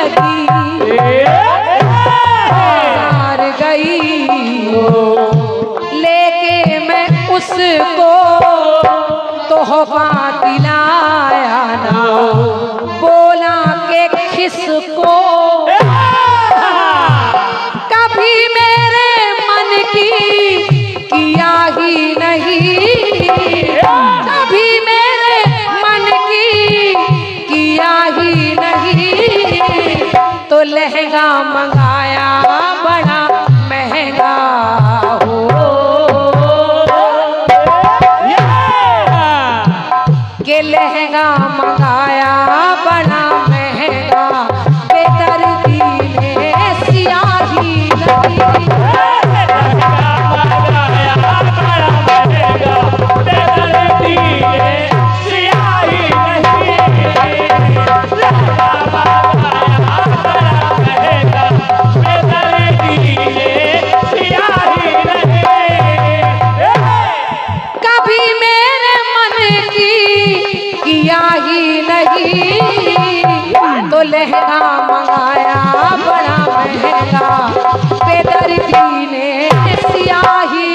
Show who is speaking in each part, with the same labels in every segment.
Speaker 1: लगी हार गई, लेके मैं उसको तोहफा दिलाया ना, बोला के किसको कभी मेरे मन की किया ही नहीं, कभी मेरे मन की किया ही नहीं, तो लहंगा मंगाया बड़ा महंगा हो, के लहंगा मंगाया बड़ा महंगा, बेदर्दी ने सियाही लगी, तो लहंगा मंगाया बड़ा महंगा, बेदर्दी ने सियाही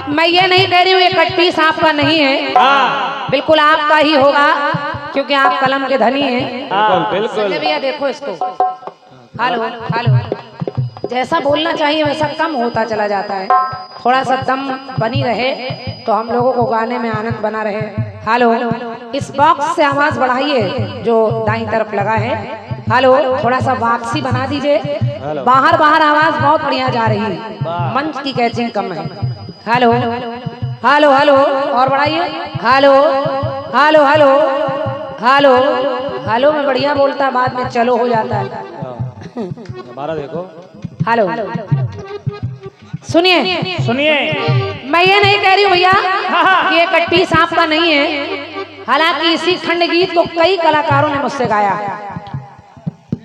Speaker 1: मैं ये नहीं कह रही हूँ ये कट पीस आपका नहीं है, बिल्कुल आपका ही होगा क्योंकि आप कलम के धनी हैं। बिल्कुल भैया देखो इसको, हेलो हेलो, जैसा बोलना चाहिए वैसा कम होता चला जाता है, थोड़ा सा दम बनी रहे तो हम लोगों को गाने में आनंद बना रहे। हेलो, इस बॉक्स से आवाज बढ़ाइए जो दाईं तरफ लगा है, हेलो थोड़ा सा वापसी बना दीजिए, बाहर बाहर आवाज बहुत बढ़िया जा रही है, मंच की कैचिंग कम है। हेलो हेलो हेलो और बढ़ाइए, hello hello hello hello hello में बढ़िया बोलता है, बाद में चलो हो जाता है।
Speaker 2: हमारा देखो,
Speaker 1: हेलो सुनिए
Speaker 2: सुनिए,
Speaker 1: मैं ये नहीं कह रही हूँ भैया कि ये कट पीस आपका नहीं है, हालांकि इसी खंड गीत को कई कलाकारों ने मुझसे गाया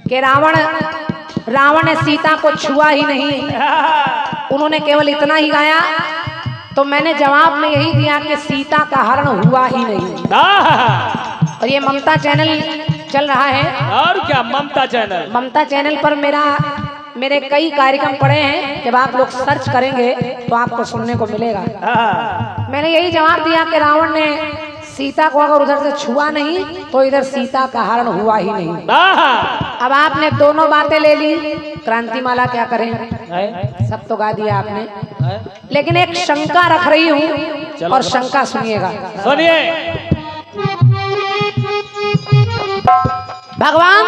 Speaker 1: कि रावण ने सीता को छुआ ही नहीं, उन्होंने केवल इतना ही गाया, तो मैंने जवाब में यही दिया कि सीता का हरण हुआ ही नहीं। और ये ममता चैनल चल रहा है,
Speaker 2: और क्या ममता चैनल,
Speaker 1: ममता चैनल पर मेरे कई कार्यक्रम पड़े हैं, जब आप लोग सर्च करेंगे तो आपको सुनने को मिलेगा। मैंने यही जवाब दिया कि रावण ने सीता को अगर उधर से छुआ नहीं तो इधर सीता का हरण हुआ ही नहीं। अब आपने दोनों बातें ले ली, क्रांतिमाला क्या करें, सब तो गा दिया आपने, लेकिन एक शंका रख रही हूँ और शंका सुनिएगा।
Speaker 2: सुनिए,
Speaker 1: भगवान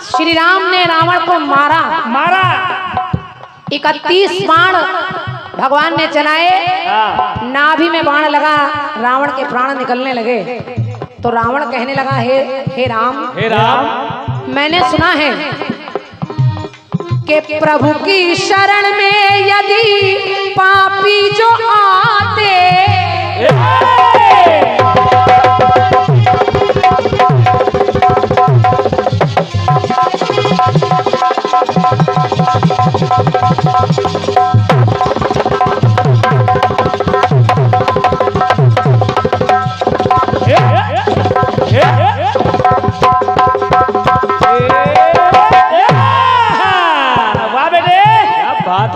Speaker 1: श्री राम ने रावण को मारा 31 बाण भगवान ने चलाए, नाभि में बाण लगा, रावण के प्राण निकलने लगे, तो रावण कहने लगा हे राम, मैंने सुना है कि प्रभु की शरण में यदि पापी जो आते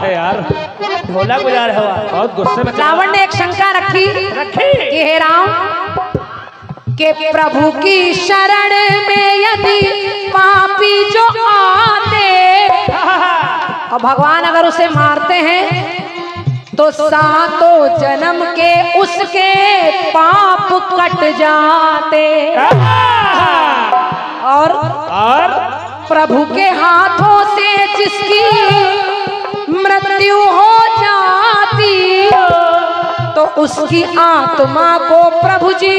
Speaker 2: है यार, ढोला गुजार हवा, बहुत गुस्से में।
Speaker 1: रावण ने एक शंका रखी कि हे राम, के प्रभु की शरण में यदि पापी जो आते और भगवान अगर उसे मारते हैं तो सातों जन्म के उसके पाप कट जाते, और प्रभु के हाथों से जिसकी मृत्यु हो जाती तो उसकी आत्मा को प्रभु जी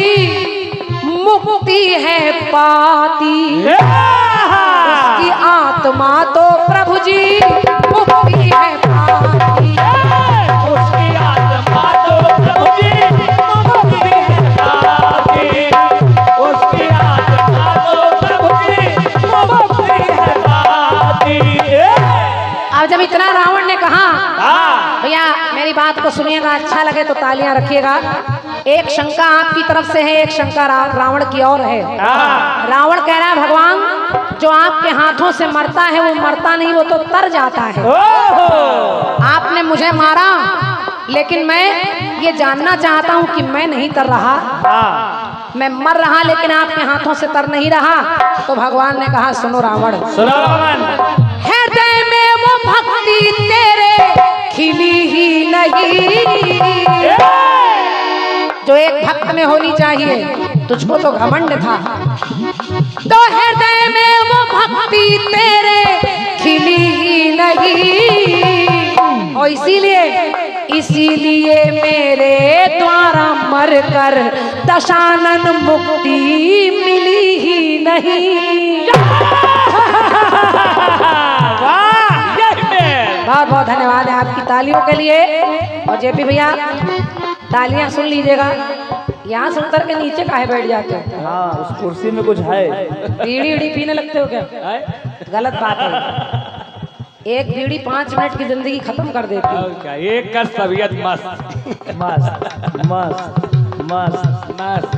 Speaker 1: मुक्ति है पाती, उसकी आत्मा तो प्रभु जी मुक्ति है पाती,
Speaker 2: उसकी आत्मा तो प्रभु जी
Speaker 1: सुनिएगा, अच्छा लगे तो तालियां रखिएगा। एक शंका आपकी तरफ से है, एक शंका रावण की और है। रावण कह रहा है भगवान जो आपके हाथों से मरता है वो मरता नहीं, वो तो तर जाता है। आपने मुझे मारा लेकिन मैं ये जानना चाहता हूँ कि मैं नहीं तर रहा, मैं मर रहा लेकिन आपके हाथों से तर नहीं रहा। तो भगवान ने कहा सुनो रावण, हृदय में वो भक्ति तेरे खिली ही नहीं जो एक भक्त में होनी चाहिए, तुझको तो घमंड था। तो हृदय में वो भक्ति तेरे खिली ही नहीं, और इसीलिए मेरे द्वारा मरकर दशानन मुक्ति मिली ही नहीं। बहुत बहुत धन्यवाद है आपकी तालियों के लिए। और जेपी भैया तालियां सुन लीजिएगा, यहाँ से उतर के नीचे काहे बैठ जाते हो?
Speaker 2: हाँ, उस कुर्सी में कुछ है।
Speaker 1: बीड़ी उड़ी पीने लगते हो क्या? गलत बात है। एक बीड़ी 5 मिनट की जिंदगी खत्म कर देती है।
Speaker 2: क्या एक कर तबीयत मस्त मस्त मस्त मस्त मस्त।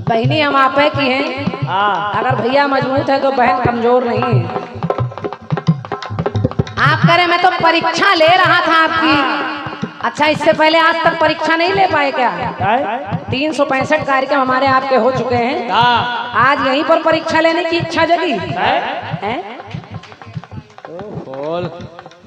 Speaker 1: बहनी हम आप की हैं, अगर भैया मजबूत है तो बहन कमजोर नहीं है। आप कह रहे मैं तो परीक्षा ले रहा था आपकी। अच्छा, इससे पहले आज तक परीक्षा नहीं ले पाए क्या? 365 कार्यक्रम हमारे आपके हो चुके हैं, आज यहीं पर परीक्षा लेने की इच्छा जगी है?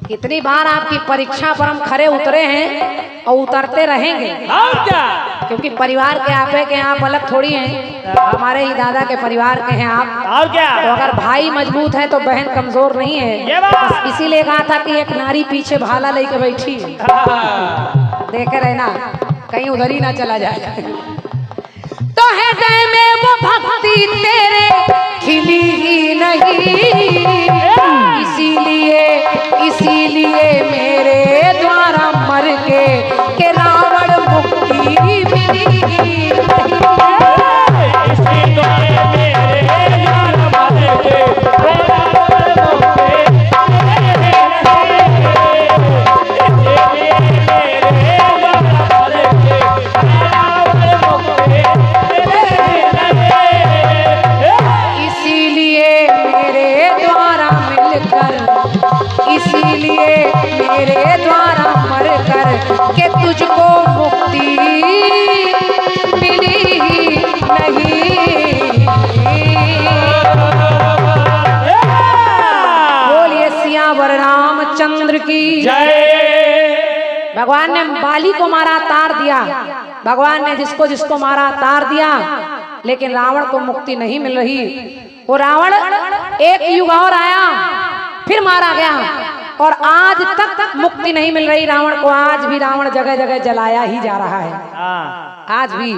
Speaker 1: कितनी बार आपकी परीक्षा पर हम खरे उतरे हैं और उतरते रहेंगे।
Speaker 2: और क्या?
Speaker 1: क्योंकि परिवार के आपे के आप अलग थोड़ी हैं, हमारे ही दादा के परिवार के हैं आप।
Speaker 2: और क्या?
Speaker 1: तो अगर भाई मजबूत है तो बहन कमजोर नहीं है। बस इसीलिए कहा था कि एक नारी पीछे भाला लेके बैठी, देखे रहना कहीं उधर ही ना चला जाए। तो हृदय में वो भक्ति तेरे खिली ही नहीं, इसीलिए मेरे द्वारा मर के रावण मुक्ति मिली। मेरे द्वारा मरकर के तुझको मुक्ति मिली नहीं। बोलिए सियावर रामचंद्र की जय। भगवान ने बाली को मारा, तार दिया। भगवान ने जिसको जिसको मारा तार दिया, लेकिन रावण को मुक्ति नहीं मिल रही। वो रावण एक युग और आया, फिर मारा गया और आज तक मुक्ति नहीं मिल रही रावण को। आज भी रावण जगह जगह जलाया ही जा रहा है। आज भी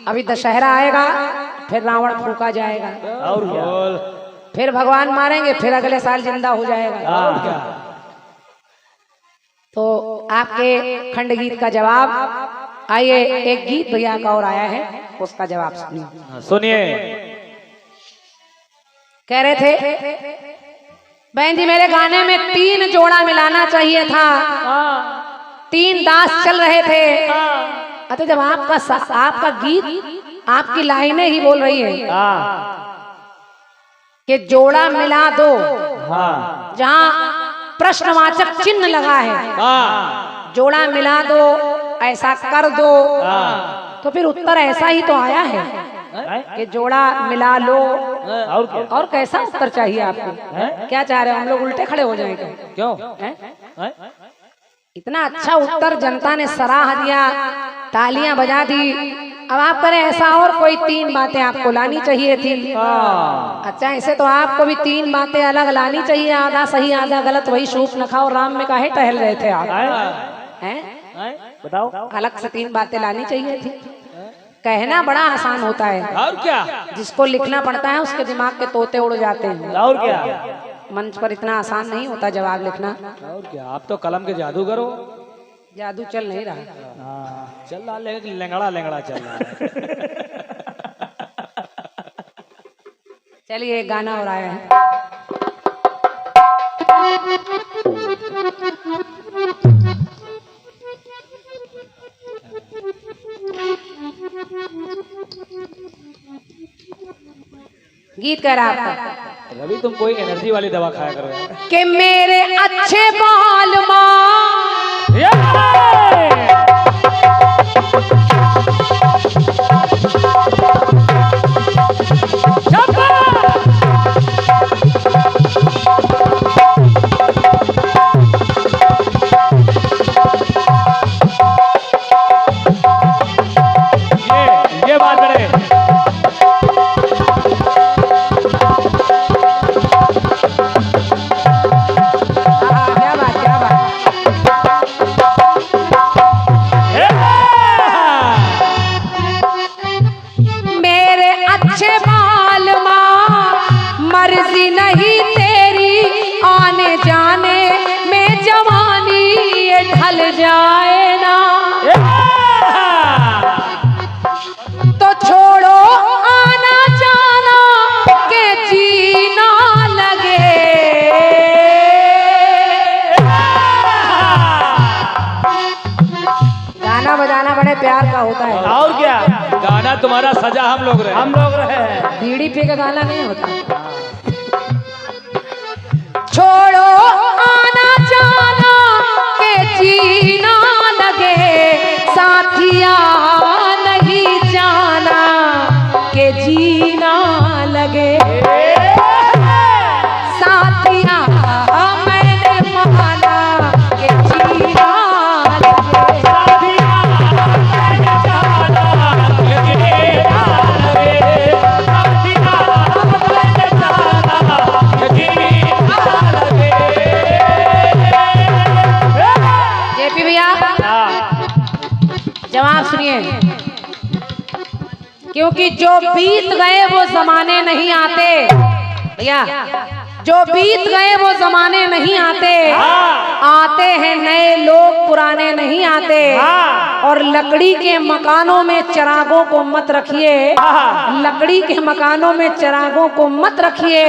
Speaker 1: अभी दशहरा आएगा, फिर रावण फूका जाएगा
Speaker 2: और क्या?
Speaker 1: फिर भगवान मारेंगे, फिर अगले साल जिंदा हो जाएगा।
Speaker 2: और क्या?
Speaker 1: तो आपके खंड गीत का जवाब, आइए एक गीत भैया का और आया है, उसका जवाब सुनिए।
Speaker 2: सुनिए।
Speaker 1: कह रहे थे बहन जी मेरे गाने में 3 जोड़ा मिलाना चाहिए था, 3 दास चल रहे थे। अच्छा, जब आपका गीत, आपकी लाइनें ही बोल रही है कि जोड़ा मिला दो, जहाँ प्रश्नवाचक चिन्ह लगा है, जोड़ा मिला दो, ऐसा कर दो, तो फिर उत्तर ऐसा ही तो आया है कि जोड़ा मिला लो।
Speaker 2: और क्या?
Speaker 1: और कैसा उत्तर चाहिए आपको? क्या चाह रहे हो, हम लोग उल्टे खड़े हो जाएंगे?
Speaker 2: क्यों?
Speaker 1: इतना अच्छा उत्तर जनता ने सराह दिया, तालियां बजा दी। अब आप करें ऐसा और कोई 3 बातें आपको लानी चाहिए थी। अच्छा, ऐसे तो आपको भी 3 बातें अलग लानी चाहिए, आधा सही आधा गलत। वही सूप न खाओ राम में काहे टहल रहे थे आप? हैं?
Speaker 2: बताओ।
Speaker 1: अलग से 3 बातें लानी चाहिए थी। कहना बड़ा आसान होता है,
Speaker 2: और क्या?
Speaker 1: जिसको लिखना पड़ता है उसके दिमाग के तोते उड़ जाते हैं।
Speaker 2: और क्या?
Speaker 1: मंच पर इतना आसान नहीं होता जवाब लिखना।
Speaker 2: और क्या? आप तो कलम के जादूगर हो।
Speaker 1: जादू चल नहीं रहा।
Speaker 2: चल रहा, लेकिन लेंगड़ा लेंगड़ा चल रहा है।
Speaker 1: चलिए एक गाना और आया है। गीत कह रहा आपका
Speaker 2: रवि तुम कोई एनर्जी वाली दवा खाया करो यार।
Speaker 1: कि मेरे अच्छे बाल
Speaker 2: ये बात बड़े
Speaker 1: मर्जी नहीं तेरी आने जाने में जवानी ये ढल जाए ना तो छोड़ो आना जाना के जीना लगे। गाना बजाना बड़े प्यार का होता है
Speaker 2: और क्या गाना तुम्हारा सजा हम लोग रहे
Speaker 1: बीड़ी पी का गाना नहीं होता। छोड़ो आना जाना के जीना लगे साथिया नहीं जाना के जीना लगे साथिया मैंने माना के जीना लगे साथिया मैंने जाना के जीना लगे साथिया मैंने जाना के जीना लगे। जेपी भैया जवाब सुनिए, क्योंकि जो बीत गए वो जमाने नहीं आते भैया, जो बीत गए वो जमाने नहीं आते, आते हैं नए लोग पुराने नहीं आते। और लकड़ी के मकानों में चिरागों को मत रखिए, लकड़ी के मकानों में चिरागों को मत रखिए,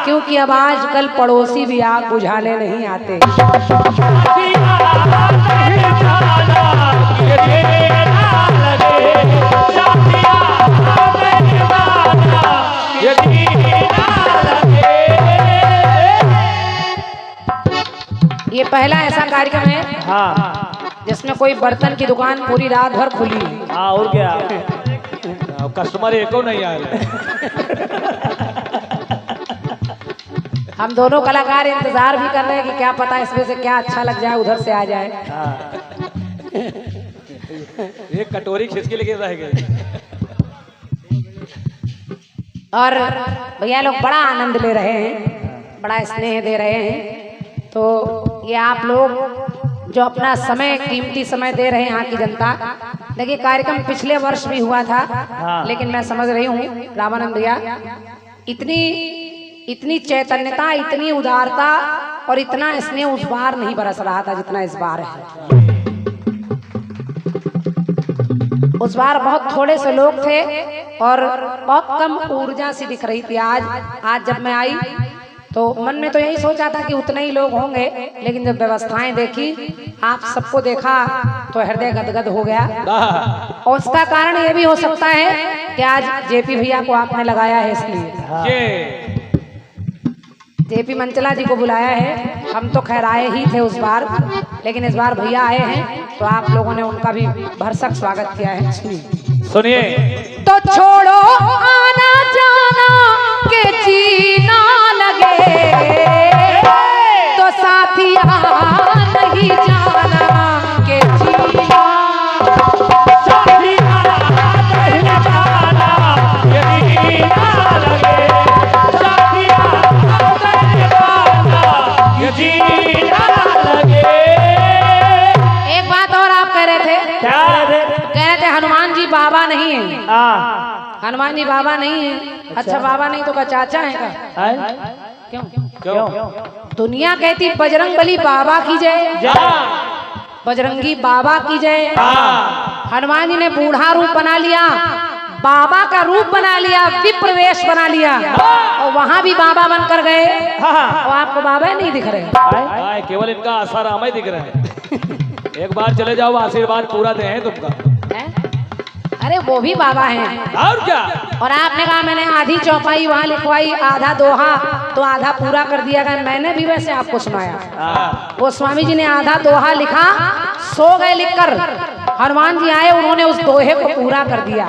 Speaker 1: क्योंकि अब आजकल पड़ोसी भी आग बुझाने नहीं आते। ये पहला ऐसा कार्यक्रम है जिसमें कोई बर्तन की दुकान पूरी रात भर खुली।
Speaker 2: और क्या कस्टमर एको नहीं आए।
Speaker 1: हम दोनों कलाकार इंतजार भी कर रहे हैं कि क्या पता इसमें से क्या अच्छा लग जाए, उधर से आ जाए।
Speaker 2: एक कटोरी खींच के लेके रह गए।
Speaker 1: और भैया लोग बड़ा आनंद ले रहे हैं, बड़ा स्नेह दे रहे हैं। तो ये आप लोग जो अपना समय, कीमती समय दे रहे हैं यहाँ की जनता। देखिए कार्यक्रम पिछले वर्ष भी हुआ था, लेकिन मैं समझ रही हूँ रामानंद भैया, इतनी चैतन्यता, इतनी उदारता और इतना स्नेह उस बार नहीं बरस रहा था जितना इस बार है। उस बार बहुत थोड़े से लोग थे और बहुत कम ऊर्जा सी दिख रही थी। आज जब मैं आई तो मन में तो यही सोचा था कि उतने ही लोग होंगे, लेकिन जब व्यवस्थाएं देखी, आप सबको देखा तो हृदय गदगद हो गया। और उसका कारण ये भी हो सकता है कि आज जेपी भैया को आपने लगाया है, इसलिए जेपी मंचला जी को बुलाया है। हम तो खैर आए ही थे उस बार, लेकिन इस बार भैया आए हैं तो आप लोगों ने उनका भी भरसक स्वागत किया है।
Speaker 2: सुनिए,
Speaker 1: तो छोड़ो आना जाना के जीना लगे तो साथिया नहीं जाना के जीना, साथिया नहीं जाना के जीना लगे, साथिया नहीं जाना के जीना लगे। एक बात और आप कह रहे थे,
Speaker 2: क्या
Speaker 1: कह रहे थे हनुमान जी बाबा नहीं है। हनुमान जी बाबा नहीं है। अच्छा बाबा नहीं तो क्या चाचा है का? क्यों? दुनिया कहती बजरंगबली बाबा की जय, बजरंगी बाबा की जय। हनुमान जी ने बूढ़ा रूप बना लिया, बाबा का रूप बना लिया, विप्रवेश बना लिया और वहां भी बाबा बनकर गए और आपको बाबा नहीं दिख रहे।
Speaker 2: केवल इनका आसाराम ही दिख रहा है। एक बार चले जाओ, आशीर्वाद पूरा दे हैं तुमका।
Speaker 1: अरे वो भी बाबा हैं।
Speaker 2: और क्या?
Speaker 1: और आपने कहा मैंने आधी चौपाई वहाँ लिखवाई, आधा दोहा तो आधा पूरा कर दिया गया। मैंने भी वैसे आपको सुनाया। वो स्वामी जी ने आधा दोहा लिखा, सो गए लिखकर, हनुमान जी आए, उन्होंने उस दोहे को पूरा कर दिया।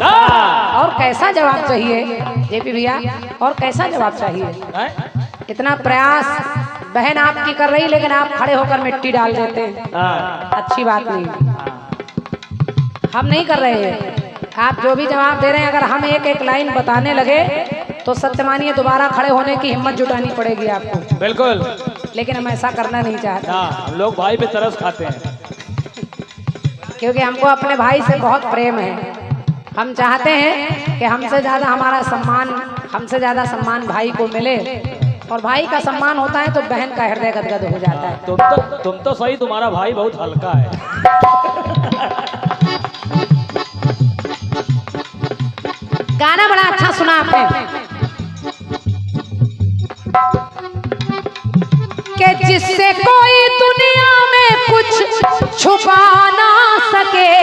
Speaker 1: और कैसा जवाब चाहिए जेपी भैया, और कैसा जवाब चाहिए? इतना प्रयास बहन आपकी कर रही, लेकिन आप खड़े होकर मिट्टी डाल देते हैं। अच्छी बात नहीं, हम नहीं कर रहे हैं। आप जो भी जवाब दे रहे हैं, अगर हम एक एक लाइन बताने लगे तो सत्य मानिए दोबारा खड़े होने की हिम्मत जुटानी पड़ेगी आपको।
Speaker 2: बिल्कुल,
Speaker 1: लेकिन हम ऐसा करना नहीं चाहते।
Speaker 2: हम लोग भाई पे तरस खाते हैं,
Speaker 1: क्योंकि हमको अपने भाई से बहुत प्रेम है। हम चाहते हैं कि हमसे ज्यादा हमारा सम्मान, हमसे ज्यादा सम्मान भाई को मिले, और भाई का सम्मान होता है तो बहन का हृदय गदगद हो जाता है।
Speaker 2: तुम तो सही, तुम्हारा भाई बहुत हल्का है।
Speaker 1: गाना बड़ा अच्छा सुना आपने कि जिससे कोई दुनिया में कुछ छुपा ना सके,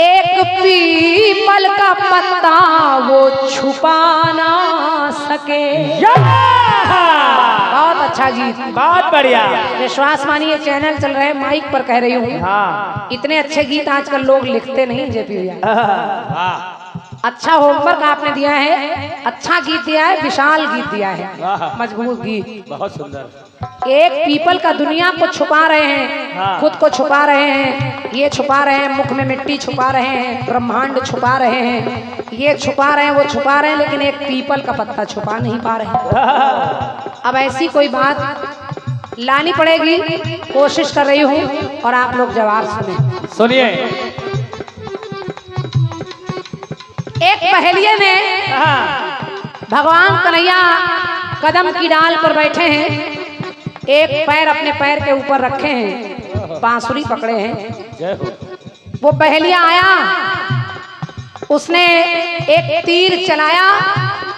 Speaker 1: एक पीपल का पत्ता वो छुपा ना सके। बहुत अच्छा गीत,
Speaker 2: बहुत बढ़िया।
Speaker 1: विश्वास मानिए चैनल चल रहे, माइक पर कह रही हूँ।
Speaker 2: हाँ।
Speaker 1: इतने अच्छे गीत आजकल लोग लिखते नहीं जेपी भैया। अच्छा होमवर्क आपने दिया है, अच्छा गीत दिया है, विशाल गीत दिया है, मजबूत गीत,
Speaker 2: बहुत सुंदर।
Speaker 1: एक पीपल का दुनिया को छुपा रहे हैं, खुद को छुपा रहे हैं, ये छुपा रहे हैं, मुख में मिट्टी छुपा रहे हैं, ब्रह्मांड छुपा रहे हैं, ये छुपा रहे हैं, वो छुपा रहे हैं, लेकिन एक पीपल का पत्ता छुपा नहीं पा रहे हैं। अब ऐसी कोई बात लानी पड़ेगी, कोशिश कर रही हूँ, और आप लोग जवाब
Speaker 2: सुनिए।
Speaker 1: एक पहेलिये में भगवान कन्हैया कदम की डाल पर बैठे हैं, एक पैर अपने पैर के ऊपर रखे हैं, बांसुरी पकड़े हैं। वो पहेलिया आया, उसने एक तीर चलाया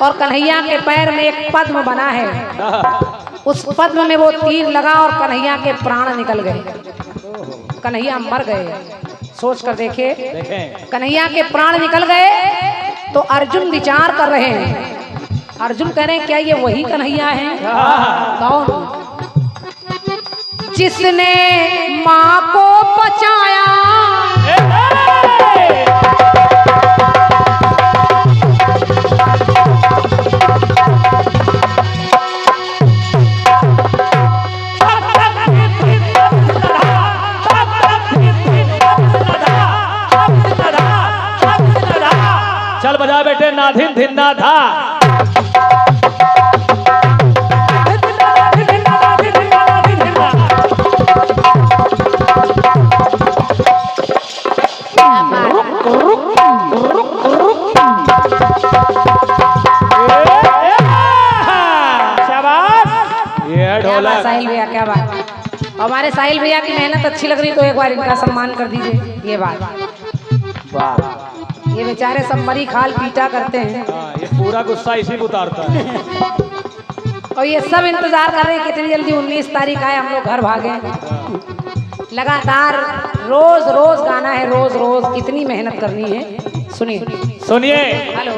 Speaker 1: और कन्हैया के पैर में एक पद्म बना है, उस पद्म में वो तीर लगा और कन्हैया के प्राण निकल गए, कन्हैया मर गए। सोच कर देखिए, कन्हैया के प्राण निकल गए तो अर्जुन विचार कर रहे हैं। अर्जुन कह रहे हैं क्या ये वही कन्हैया है? कौन? जिसने माँ को बचाया,
Speaker 2: चल बजा बेटे नाधिन धिन्ना धा।
Speaker 1: साहिल भैया क्या बात, हमारे साहिल भैया की मेहनत अच्छी लग रही तो एक बार इनका सम्मान कर दीजिए। ये बात, ये बेचारे सब मरी खाल पीटा करते हैं।
Speaker 2: ये पूरा गुस्सा इसी को उतारता है।
Speaker 1: और ये सब इंतजार कर रहे हैं कितनी जल्दी 19 तारीख आए, हम लोग घर भागे। लगातार रोज रोज गाना है, रोज रोज इतनी मेहनत करनी है। सुनिए
Speaker 2: सुनिए।
Speaker 1: हेलो,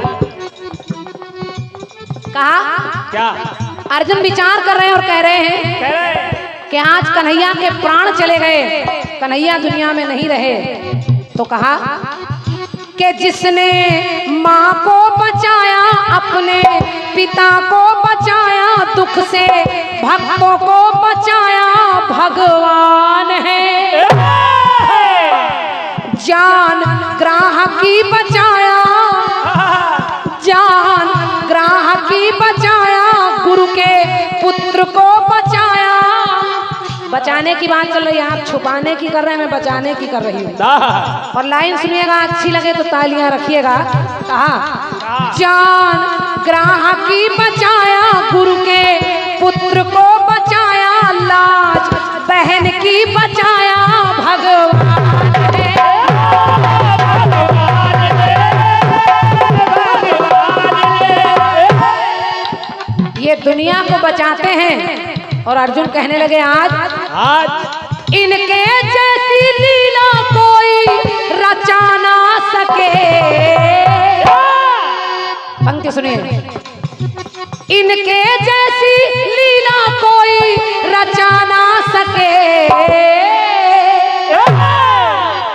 Speaker 1: कहा
Speaker 2: क्या?
Speaker 1: अर्जुन विचार कर रहे हैं और कह रहे हैं कि आज कन्हैया के प्राण चले गए, कन्हैया दुनिया में नहीं रहे, तो कहा कि जिसने माँ को बचाया, अपने पिता को बचाया, दुख से भक्तों को बचाया, भगवान है। जान ग्राहकी बचाया, जान ग्राहकी बचाया, गुरु के पुत्र को बचाया। बचाने की बात चल रही है, आप छुपाने की कर रहे हैं, मैं बचाने की कर रही हूँ। और लाइन सुनिएगा, अच्छी लगे तो तालियां रखिएगा। कहा जान ग्राहकी बचाया, गुरु के पुत्र को बचाया, लाज बहन की बचाया, भगवान ये दुनिया को बचाते हैं। और अर्जुन कहने लगे आज इनके जैसी लीला कोई इनके जैसी लीला कोई रचा ना सके,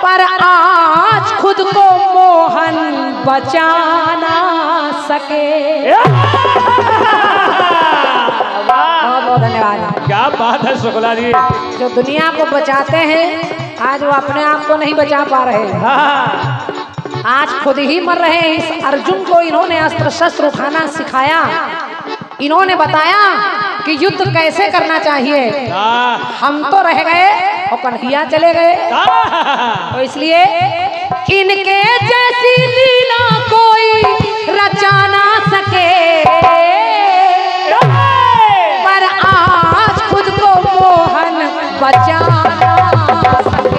Speaker 1: पर आज खुद को मोहन बचा ना सके। बहुत बहुत धन्यवाद।
Speaker 2: क्या बात है शुक्ला जी।
Speaker 1: जो दुनिया को बचाते हैं आज वो अपने आप को नहीं बचा पा रहे हैं। आज खुद ही मर रहे हैं। इस अर्जुन को इन्होंने अस्त्र शस्त्र उठाना सिखाया, इन्होंने बताया कि युद्ध कैसे करना चाहिए। हम तो रह गए और कन्हैया चले गए। तो इसलिए इनके जैसी लीला कोई रचा ना सके, पर आज खुद को मोहन बचा ना सके।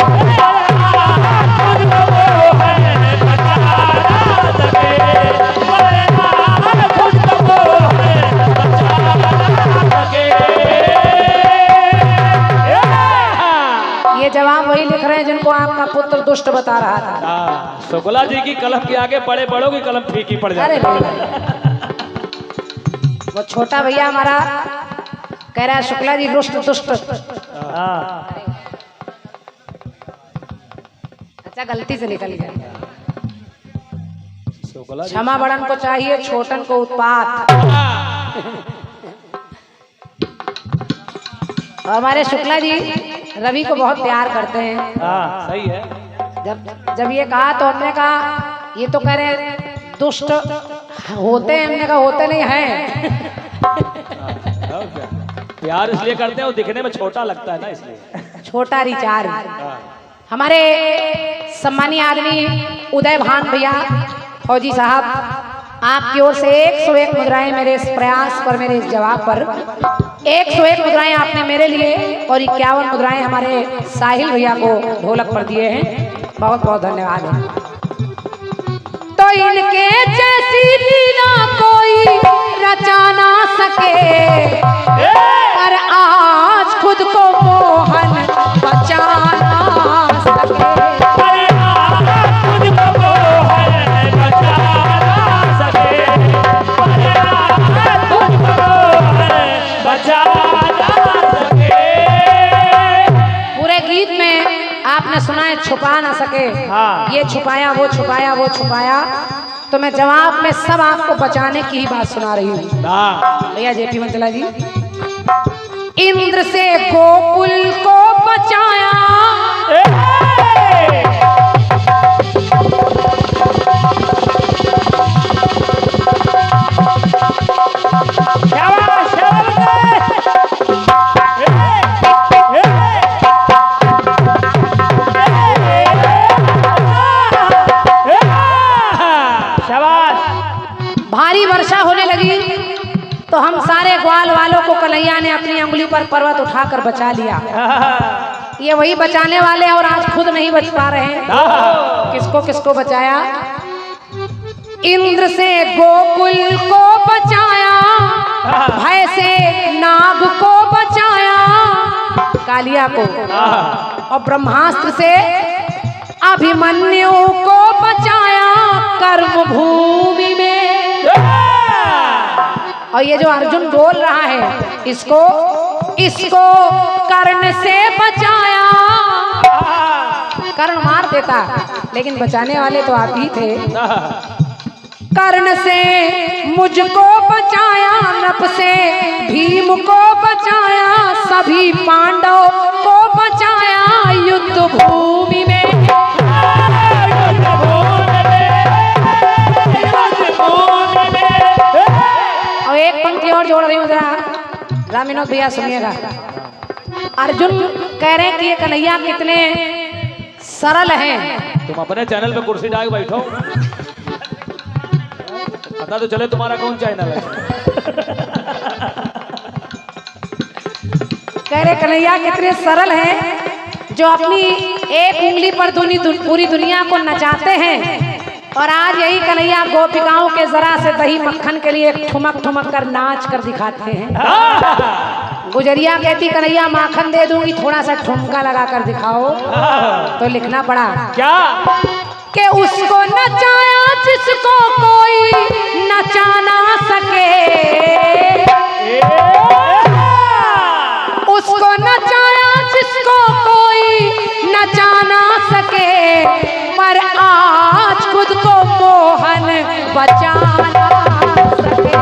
Speaker 1: ये जवाब वही लिख रहे हैं जिनको आपका पुत्र दुष्ट बता रहा था।
Speaker 2: शुक्ला जी की कलम के आगे पड़े बड़ों की कलम फीकी पड़ जाती है।
Speaker 1: वो छोटा भैया हमारा कह रहा है शुक्ला जी दुष्ट दुष्ट। अच्छा गलती से निकल गया। क्षमा बड़न को चाहिए, छोटन को उत्पात। हमारे शुक्ला जी रवि को बहुत प्यार करते हैं।
Speaker 2: सही है।
Speaker 1: जब ये कहा तो हमने कहा ये तो कह रहे दुष्ट होते हैं, हमने कहा होते नहीं हैं।
Speaker 2: प्यार इसलिए करते हैं वो दिखने में छोटा लगता है ना, इसलिए
Speaker 1: छोटा रिचार्ज। हमारे सम्मानीय आदमी उदय भान भैया फौजी साहब, आपकी ओर से 101 मुद्राएं मेरे इस प्रयास पर, मेरे इस जवाब पर 101 मुद्राएं आपने मेरे लिए और 51 मुद्राएं हमारे साहिल भैया को ढोलक पर दिए हैं। बहुत बहुत धन्यवाद है। तो इनके जैसी लीला कोई रचा ना सके, पर आज खुद को मोहन बचा ना सके। पूरे गीत में आपने सुना है छुपा ना सके। ये छुपाया वो छुपाया वो छुपाया, तो मैं जवाब में सब आपको बचाने की ही बात सुना रही हूँ। भैया जेपी मंचला जी, इंद्र से गोकुल को बचाया, भारी वर्षा होने लगी तो हम सारे ग्वाल वालों को कन्हैया ने अपनी उंगली पर पर्वत उठाकर बचा लिया। ये वही बचाने वाले और आज खुद नहीं बच पा रहे हैं। किसको किसको बचाया? इंद्र से गोकुल को बचाया, भय से नाग को बचाया, कालिया को, और ब्रह्मास्त्र से अभिमन्यु को बचाया कर्म भूमि में। और ये जो अर्जुन बोल रहा है इसको कर्ण से बचाया। कर्ण मार देता लेकिन बचाने वाले तो आप ही थे। कर्ण से मुझको बचाया, नभ से भीम को बचाया, सभी पांडव को बचाया युद्ध भूमि में। और एक पंक्ति और जोड़ रही हूँ जरा, राम विनोद भैया सुनिएगा। अर्जुन कह रहे हैं कि ये कन्हैया कितने सरल हैं।
Speaker 2: तुम अपने चैनल पे कुर्सी डाल बैठो, पता तो चले तुम्हारा कौन चैनल है।
Speaker 1: कह रहे कन्हैया कितने सरल हैं जो अपनी एक उंगली पर पूरी दुनिया को नचाते हैं। और आज यही कन्हैया गोपिकाओं के जरा से दही मक्खन के लिए ठुमक ठुमक कर नाच कर दिखाते हैं। गुजरिया कहती कन्हैया माखन दे दूंगी, थोड़ा सा ठुमका लगा कर दिखाओ। तो लिखना पड़ा
Speaker 2: क्या?
Speaker 1: कि उसको नचाया जिसको कोई नचा ना सके, उसको नचाया जिसको कोई नचा ना सके, पर आज खुद को मोहन बचा ना सके।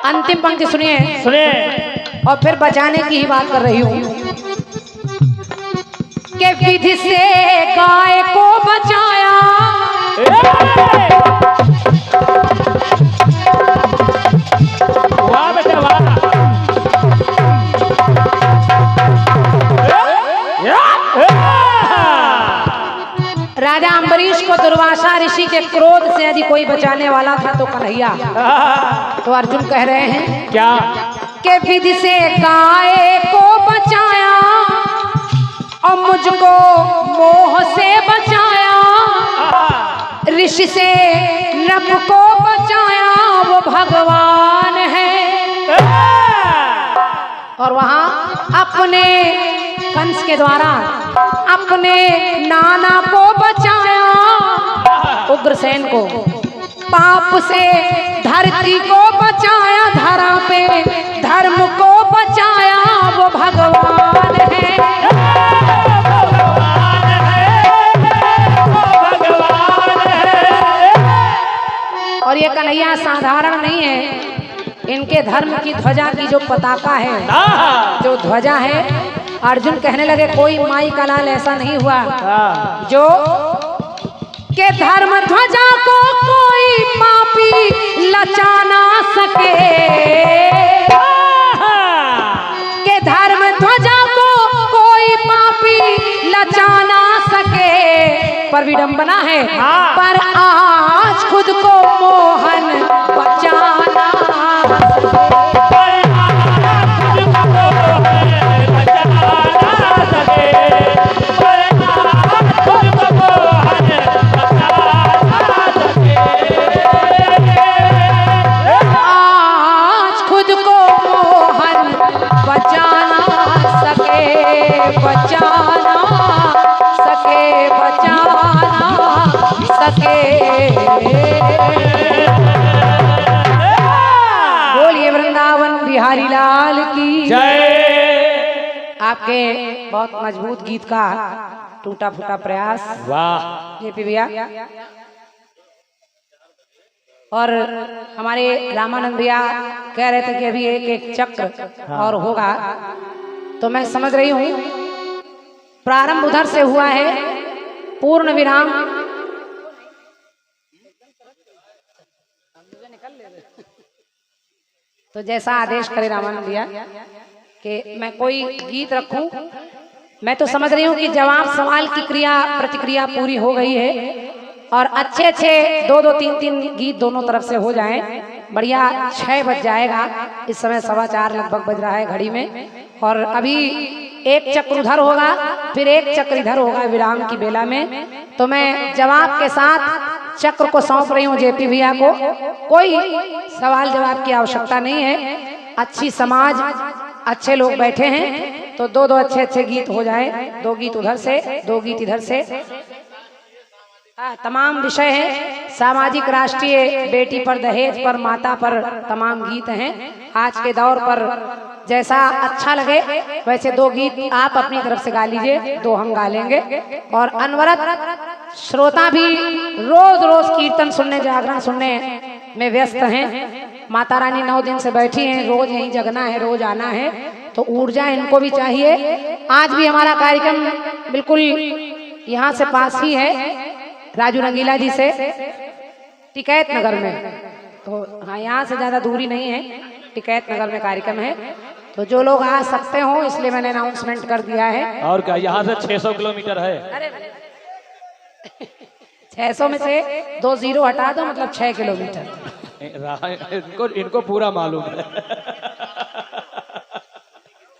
Speaker 1: अंतिम पंक्ति सुनिए और फिर बचाने की ही बात कर रही हूँ कि विधि से गाय को बचाया,
Speaker 2: वाह बेटा वाह।
Speaker 1: राजा अम्बरीश को दुर्वासा ऋषि के क्रोध से यदि कोई बचाने वाला था तो कन्हैया। तो अर्जुन कह रहे हैं
Speaker 2: क्या
Speaker 1: कि विधि से गाय को बचाया और मुझको मोह से बचाया, ऋषि से नभ को बचाया वो भगवान है। और वहां अपने कंस के द्वारा अपने नाना को बचाया, उग्रसेन को, पाप से धरती को बचाया, धरा पे धर्म को बचाया वो भगवान है। और ये कन्हैया साधारण नहीं है, इनके धर्म की ध्वजा की जो पताका है, जो ध्वजा है, अर्जुन कहने लगे कोई माई का लाल ऐसा नहीं हुआ जो के धर्म ध्वजा को कोई पापी लचा ना सके, के धर्म ध्वजा को कोई पापी लचा ना सके, पर विडंबना है पर आज खुद को मोहन बचाना बोलिए वृंदावन बिहारी लाल की
Speaker 2: जय।
Speaker 1: आपके बहुत मजबूत गीत का टूटा फूटा प्रयास,
Speaker 2: वाह
Speaker 1: जेपी भैया। और हमारे रामानंद भैया कह रहे थे कि अभी एक एक चक्र और होगा, तो मैं समझ रही हूँ प्रारंभ उधर से हुआ है, पूर्ण विराम तो जैसा आदेश करे रामानंद भैया कि मैं कोई गीत रखूं। मैं तो समझ रही हूँ कि जवाब सवाल की क्रिया प्रतिक्रिया पूरी हो गई है और अच्छे अच्छे 2-2, 3-3 गीत दोनों तरफ से हो जाएं, बढ़िया 6 बज जाएगा। इस समय 4:15 लगभग बज रहा है घड़ी में, और अभी एक चक्र उधर होगा, फिर एक चक्र इधर होगा विराम की बेला में। तो मैं जवाब के साथ चक्र को सौंप रही हूँ जेपी भैया को। कोई सवाल जवाब की आवश्यकता नहीं है, अच्छी समाज, अच्छे लोग बैठे हैं, तो 2-2 अच्छे अच्छे गीत हो जाए, 2 गीत उधर से 2 गीत इधर से। तमाम विषय हैं, सामाजिक, राष्ट्रीय, बेटी पर, दहेज पर, माता पर तमाम गीत हैं। आज के दौर पर जैसा अच्छा लगे वैसे 2 गीत आप अपनी तरफ से गा लीजिए, 2 हम गा लेंगे। और अनवरत श्रोता भी रोज रोज कीर्तन सुनने, जागरण सुनने में व्यस्त हैं। माता रानी 9 दिन से बैठी हैं, रोज यहीं जगना है, रोज आना है, तो ऊर्जा इनको भी चाहिए। आज भी हमारा कार्यक्रम बिल्कुल यहाँ से पास ही है, राजू रंगीला जी से, टिकैत नगर में। तो हाँ, यहाँ से ज्यादा दूरी नहीं है, टिकैत नगर में कार्यक्रम है, तो जो लोग आ सकते हो इसलिए मैंने अनाउंसमेंट कर दिया है।
Speaker 2: और क्या, यहाँ से 600 किलोमीटर है।
Speaker 1: अरे 600 में से 2 0 हटा दो, मतलब 6 किलोमीटर।
Speaker 2: इनको पूरा मालूम है।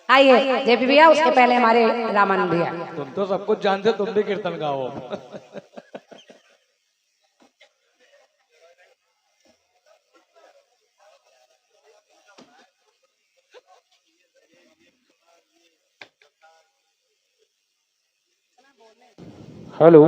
Speaker 1: आइए जेपी भैया, उसके पहले हमारे रामानंद भैया।
Speaker 2: तुम तो सब कुछ जानते, तुम भी कीर्तन गाओ।
Speaker 3: हेलो